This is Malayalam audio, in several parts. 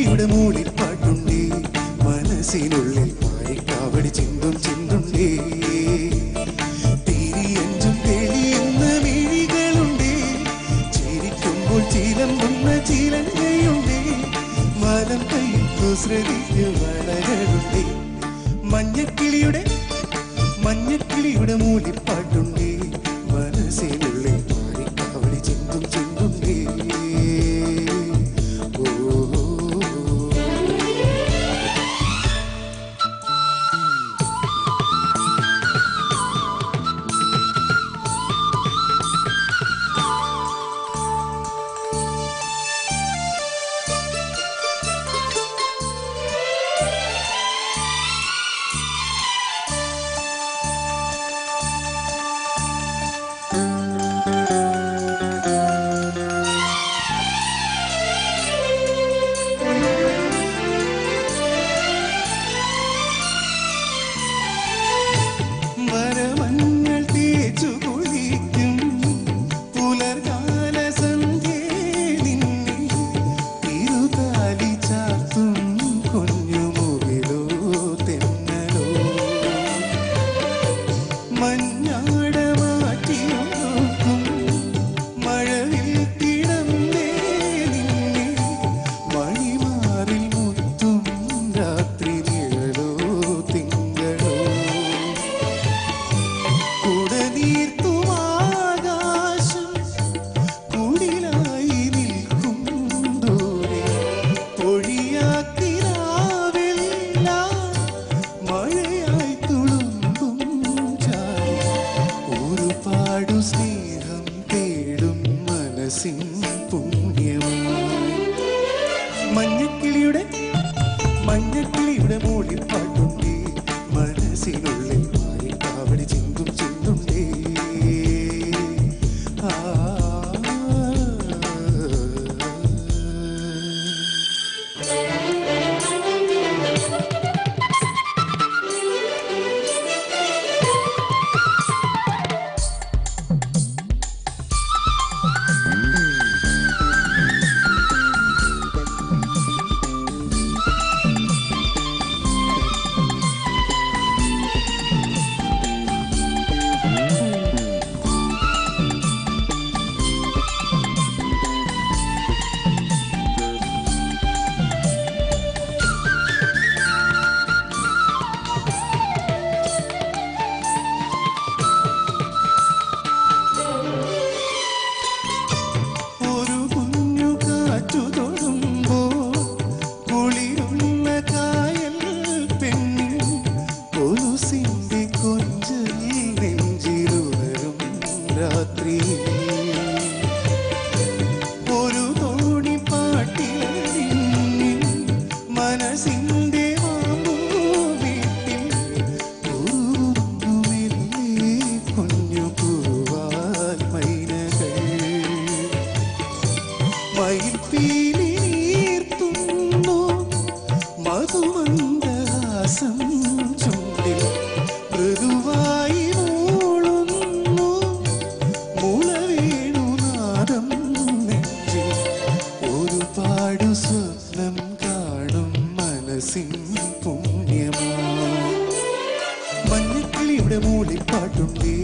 മഞ്ഞക്കിളിയുടെ മൂളിപ്പാട്ടുണ്ടേ മനസ്സിനുള്ളിൽ പായിക്കാവടി ചിന്തും ചിന്തുണ്ടേ തിരിയഞ്ചും തെളിയുന്ന മിഴികളുണ്ടേ ചിരിക്കുമ്പോൾ ചിലമ്പുന്ന ചിലങ്കയുണ്ടേ വലം കൈയിൽ കുസൃതിക്ക് വളകളുണ്ടേ മഞ്ഞക്കിളിയുടെ മൂളിപ്പാട്ടുണ്ടേ മനസ്സിനുള്ളിൽ പായിക്കാവടി ചിന്തും ചിന്തുണ്ടേ മഞ്ഞക്കിളിയുടെ മൂളിപ്പാട്ടുണ്ടേ മനസ്സിനുള്ളിൽ പായിക്കാവടി ചിന്തും ചിന്തുണ്ടേ മഞ്ഞക്കിളിയുടെ മൂളിപ്പാട്ടുണ്ടേ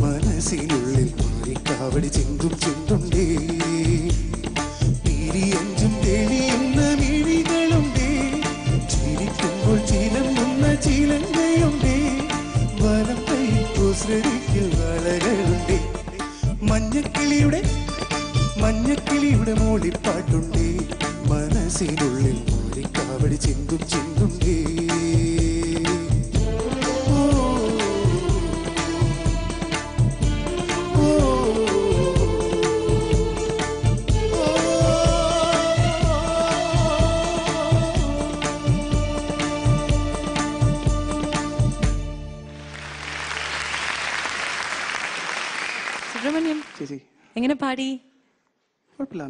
മനസ്സിനുള്ളിൽ പായിക്കാവടി ചിന്തും ചിന്തുണ്ടേ തിരിയഞ്ചും തെളിയുന്ന മിഴികളുണ്ടേ ചിരിക്കുമ്പോൾ ചിലമ്പുന്ന ചിലങ്കയുണ്ടേ വലം കൈയിൽ കുസൃതിക്ക് വളകളുണ്ടേ മഞ്ഞക്കിളിയുടെ മൂളിപ്പാട്ടുണ്ടേ മനസ്സിനുള്ളിൽ പായിക്കാവടി ചിന്തും ചിന്തുണ്ടേ സുബ്രഹ്മണ്യം എങ്ങനെ പാടി?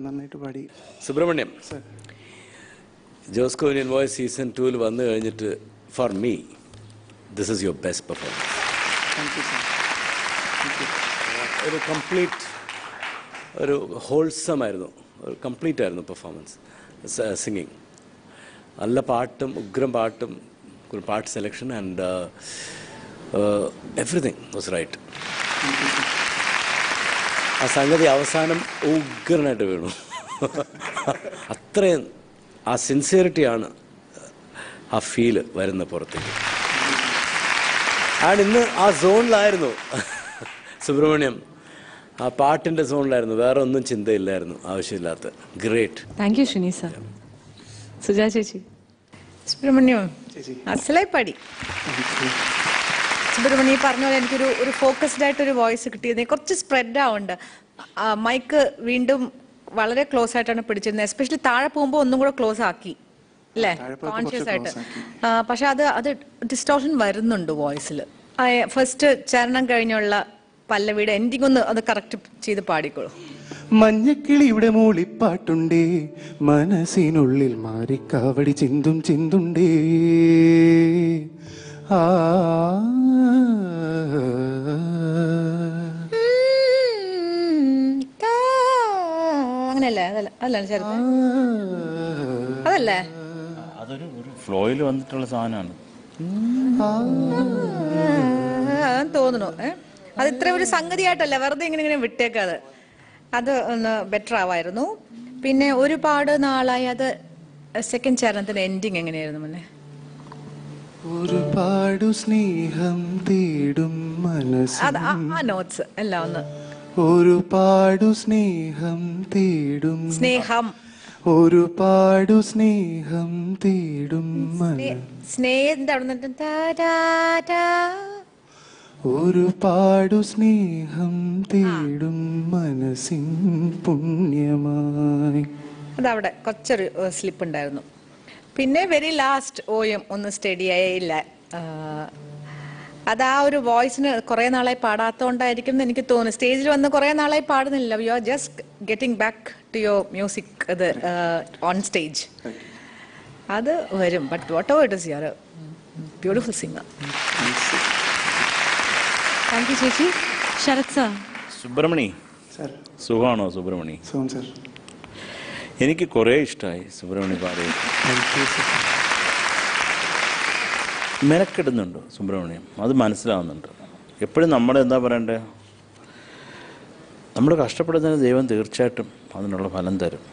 നന്നായിട്ട് പാടി. Subramaniam, Josco Indian voice season 2 വന്നു കഴിഞ്ഞിട്ട് for me this is your best performance. ഒരു കംപ്ലീറ്റ് ഒരു ഹോൾസം ആയിരുന്നു, ഒരു കംപ്ലീറ്റ് ആയിരുന്നു പെർഫോമൻസ്, സിംഗിങ്. നല്ല പാട്ടും ഉഗ്രം പാട്ടും പാട്ട് selection and everything was right. ആ സംഗതി അവസാനം ഉഗ്രനായിട്ട് വീണു. അത്രയും ആ സിൻസിയറിറ്റിയാണ് ആ ഫീല് വരുന്ന പുറത്തേക്ക്. ആൻഡ് ഇന്ന് ആ സോണിലായിരുന്നു സുബ്രഹ്മണ്യം, ആ പാട്ടിൻ്റെ സോണിലായിരുന്നു, വേറെ ഒന്നും ചിന്തയില്ലായിരുന്നു ആവശ്യമില്ലാത്ത. Great. Thank you Shini sir. Suja ചേച്ചി. സുബ്രഹ്മണ്യം അസലായി പാടി. സുബ്രഹ്മണ്യം പറഞ്ഞ പോലെ എനിക്കൊരു ഫോക്കസ്ഡ് ആയിട്ടൊരു വോയിസ് കിട്ടിയത്. കുറച്ച് സ്പ്രെഡ് ആവുന്നുണ്ട്. മൈക്ക് വീണ്ടും വളരെ ക്ലോസ് ആയിട്ടാണ് പിടിച്ചിരുന്നത്. എസ്പെഷ്യലി താഴെ പോകുമ്പോൾ ഒന്നും കൂടെ ക്ലോസ് ആക്കി അല്ലേ, കോൺഷ്യസ് ആയിട്ട്. പക്ഷെ അത് ഡിസ്റ്റോർഷൻ വരുന്നുണ്ട് വോയിസിൽ. ഫസ്റ്റ് ചരണം കഴിഞ്ഞുള്ള പല്ലവിയുടെ എൻഡിങ് ഒന്ന് അത് കറക്റ്റ് ചെയ്ത് പാടിക്കോളൂ. മഞ്ഞക്കിളിയുടെ മൂളിപ്പാട്ടുണ്ടേ, മനസ്സിനുള്ളിൽ മാറിക്കാവടി ചിന്തും ചിന്തുണ്ടേ. ആ അങ്ങനെയല്ലേ? അതല്ല ചേർത്ത് അതല്ലേ? അതൊരു ഫ്ലോയിൽ വന്നിട്ടുള്ള സാധനമാണ് തോന്നുന്നു. അത് ഇത്ര ഒരു സംഗതിയായിട്ടല്ല, വെറുതെ ഇങ്ങനെ വിട്ടേക്കാതെ. അത് ഒന്ന് ബെറ്റർ ആവായിരുന്നു. പിന്നെ ഒരുപാട് നാളായി അത് സെക്കൻഡ് ചരണത്തിന്റെ എൻഡിങ് എങ്ങനെയായിരുന്നു മുന്നേ? ഒരുപാട് സ്നേഹം തേടും മനസ്സ്. അത് ആ നോട്ട്സ് എല്ലാം ഒന്ന്. ഒരുപാട് സ്നേഹം തേടും സ്നേഹം, ഒരുപാട് സ്നേഹം തേടും സ്നേഹത്തിന്റെ അവിടെ നിന്നിട്ട് ഒരുപാട് സ്നേഹം തേടും മനസ്സിൻ പുണ്യമായി. അതവിടെ കുറച്ചൊരു സ്ലിപ്പ് ഉണ്ടായിരുന്നു. പിന്നെ വെരി ലാസ്റ്റ് ഓയം ഒന്ന് സ്റ്റഡി ആയില്ല. അത് ആ ഒരു വോയിസിന് കുറെ നാളായി പാടാത്തോണ്ടായിരിക്കും എന്ന് എനിക്ക് തോന്നുന്നു. സ്റ്റേജിൽ വന്ന് കുറെ നാളായി പാടുന്നില്ല. You are just getting back to your music അത് ഓൺ സ്റ്റേജ്. അത് വരും. But whatever it is, you are a beautiful singer. Thank you ചേച്ചി. ശരത് സർ. സുബ്രഹ്മണി സർ. സുഖമാണോ സുബ്രഹ്മണി? സുഖം സർ. എനിക്ക് കുറേ ഇഷ്ടമായി സുബ്രഹ്മണി പാടിയത്. മെനക്കെടുന്നുണ്ട് സുബ്രഹ്മണ്യം, അത് മനസ്സിലാവുന്നുണ്ട്. എപ്പോഴും നമ്മുടെ എന്താ പറയണ്ടേ, നമ്മൾ കഷ്ടപ്പെടുന്നതിന് ദൈവം തീർച്ചയായിട്ടും അതിനുള്ള ഫലം തരും.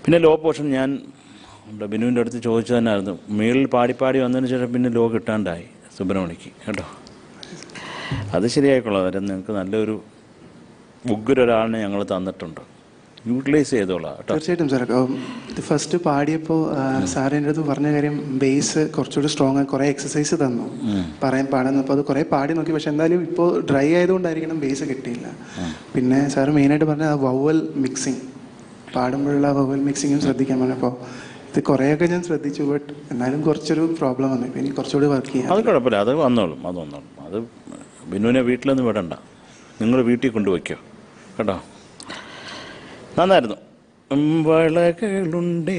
പിന്നെ ലോ പോർഷൻ ഞാൻ ബിനുവിൻ്റെ അടുത്ത് ചോദിച്ചു തന്നെയായിരുന്നു. മേളിൽ പാടി വന്നതിന് ശേഷം പിന്നെ ലോ കിട്ടാണ്ടായി സുബ്രഹ്മണിക്ക് കേട്ടോ. അത് ശരിയായിക്കൊള്ളാം. അതായത് നിങ്ങൾക്ക് നല്ലൊരു ഉഗ്രൊരാളിനെ ഞങ്ങൾ തന്നിട്ടുണ്ട്, യൂട്ടിലൈസ് ചെയ്തോളാം കേട്ടോ. തീർച്ചയായിട്ടും സാർ. ഇത് ഫസ്റ്റ് പാടിയപ്പോൾ സാർ എൻ്റെ അടുത്ത് പറഞ്ഞ കാര്യം ബേസ് കുറച്ചുകൂടി സ്ട്രോങ് ആയി കുറേ എക്സസൈസ് തന്നു പാടാന്നപ്പോൾ അത് കുറേ പാടി നോക്കി. പക്ഷെ എന്തായാലും ഇപ്പോൾ ഡ്രൈ ആയതുകൊണ്ടായിരിക്കണം ബേസ് കിട്ടിയില്ല. പിന്നെ സാർ മെയിനായിട്ട് പറഞ്ഞ ആ വവൽ മിക്സിങ്, പാടുമ്പോഴുള്ള വവൽ മിക്സിങ്ങും ശ്രദ്ധിക്കാൻ പറഞ്ഞു. അപ്പോൾ ഇത് കുറേയൊക്കെ ഞാൻ ശ്രദ്ധിച്ചു. ബട്ട് എന്നാലും കുറച്ചൊരു പ്രോബ്ലം വന്നു. ഇപ്പം ഇനി കുറച്ചുകൂടി വർക്ക് ചെയ്യാം. അത് കുഴപ്പമില്ല, അത് വന്നോളും. അത് ബിനുവിനെ വീട്ടിലൊന്നും വിടണ്ട, നിങ്ങൾ വീട്ടിൽ കൊണ്ടുവയ്ക്കോ കേട്ടോ. നന്നായിരുന്നു. വളകളുണ്ടേ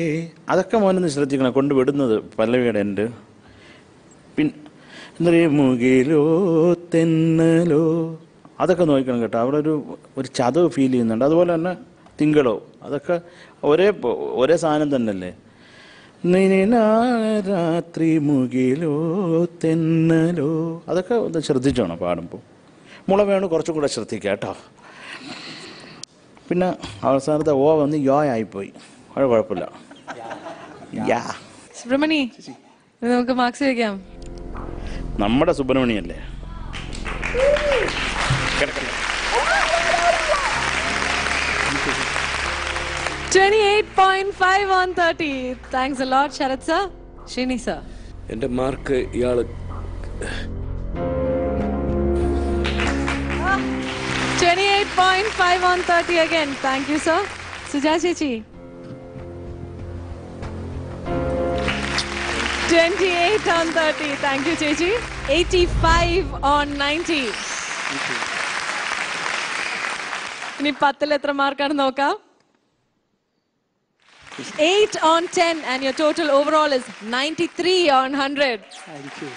അതൊക്കെ മോനൊന്ന് ശ്രദ്ധിക്കണം, കൊണ്ടുവിടുന്നത് പല്ലവിയുടെ എൻ്റെ. പിന്നെ മുകിലോ തെന്നലോ അതൊക്കെ നോക്കണം കേട്ടോ. അവിടെ ഒരു ചതവ് ഫീൽ ചെയ്യുന്നുണ്ട്. അതുപോലെ തന്നെ തിങ്കളോ അതൊക്കെ ഒരേ സാധനം തന്നെയല്ലേ. രാത്രി മുകിലോ തെന്നലോ അതൊക്കെ ഒന്ന് ശ്രദ്ധിച്ചോണം പാടുമ്പോൾ. മുള വേണം കുറച്ചും കൂടെ ശ്രദ്ധിക്കുക കേട്ടോ. പിന്നെ അവസാനത്തെ ഓ വന്ന് യോ ആയിപ്പോയി, അത് കുഴപ്പമില്ല. സുബ്രഹ്മണി, നമുക്ക് മാർക്സ് വയ്ക്കാം. നമ്മുടെ സുബ്രഹ്മണ്യല്ലേ. 28.5 on 30. Thanks a lot, Sharath sir. Srini sir. എൻ്റെ മാർക്ക് ഇയാള് 28.5 on 30 again. Thank you, sir. Suja Chechi. 28 on 30. Thank you, Chechi. 85 on 90. ഇനി 10ൽ എത്ര മാർക്കാണ് നോക്കാം. 8 on 10 and your total overall is 93 on 100. Thank you.